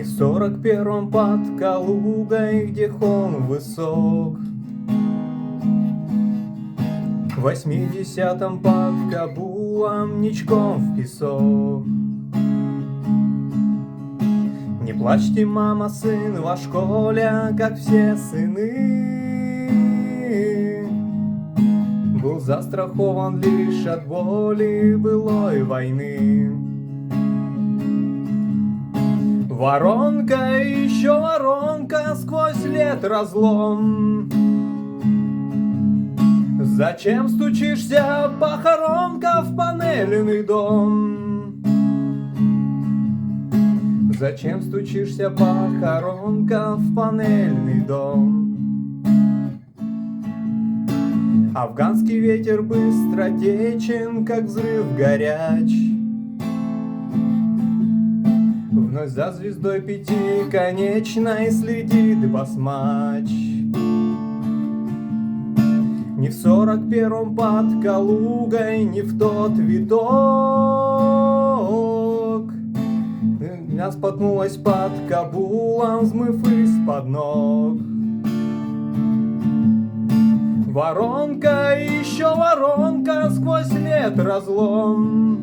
в 41-м под Калугой, где холм высок, в 80-м под Кабулом ничком в песок. Не плачьте, мама, сын ваш Коля, как все сыны, был застрахован лишь от боли былой войны. Воронка, еще воронка, сквозь лет разлом. Зачем стучишься, похоронка, в панельный дом? Зачем стучишься, похоронка, в панельный дом? Афганский ветер быстро течен, как взрыв горяч. Вновь за звездой пятиконечной следит басмач. Не в 41-м под Калугой, не в тот виток. Я споткнулась под Кабулом, взмыв из-под ног. Воронка, еще воронка, сквозь лет разлом.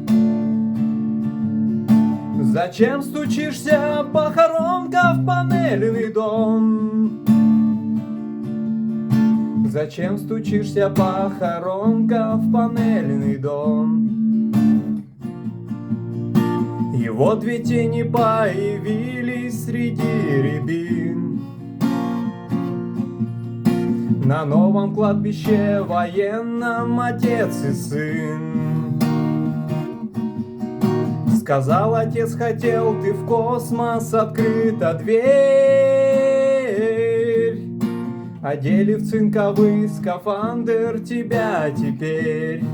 Зачем стучишься, похоронка, в панельный дом? Зачем стучишься, похоронка, в панельный дом? И вот две тени появились среди рябин на новом кладбище военном, отец и сын. Сказал отец, хотел ты в космос, открыта дверь. Одели в цинковый скафандр тебя теперь.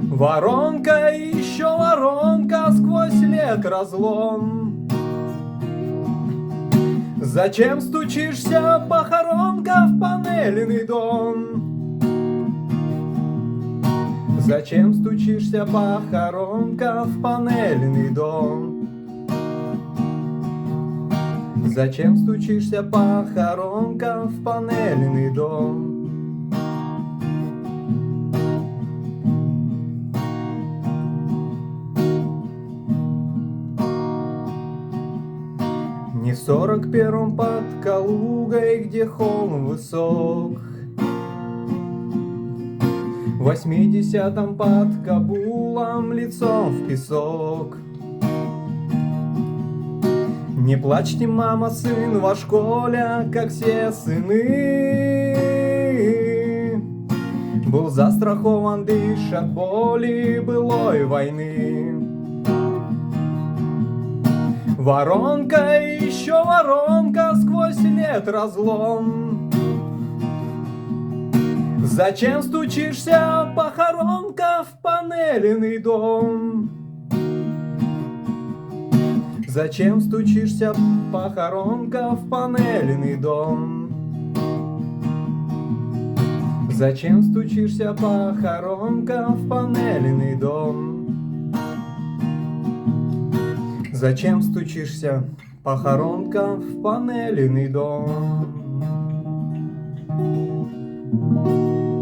Воронка, еще воронка, сквозь лет разлом. Зачем стучишься, похоронка, в панельный дом? Зачем стучишься, похоронка, в панельный дом? Зачем стучишься, похоронка, в панельный дом? Не в 41-м под Калугой, где холм высок, в 80-м под Кабулом лицом в песок. Не плачьте, мама, сын ваш Коля, как все сыны, был застрахован лишь от боли былой войны. Воронка, еще воронка, сквозь лет разлом. Зачем стучишься, похоронка, в панельный дом? Зачем стучишься, похоронка, в панельный дом? Зачем стучишься, похоронка, в панельный дом? Зачем стучишься, похоронка, в панельный дом?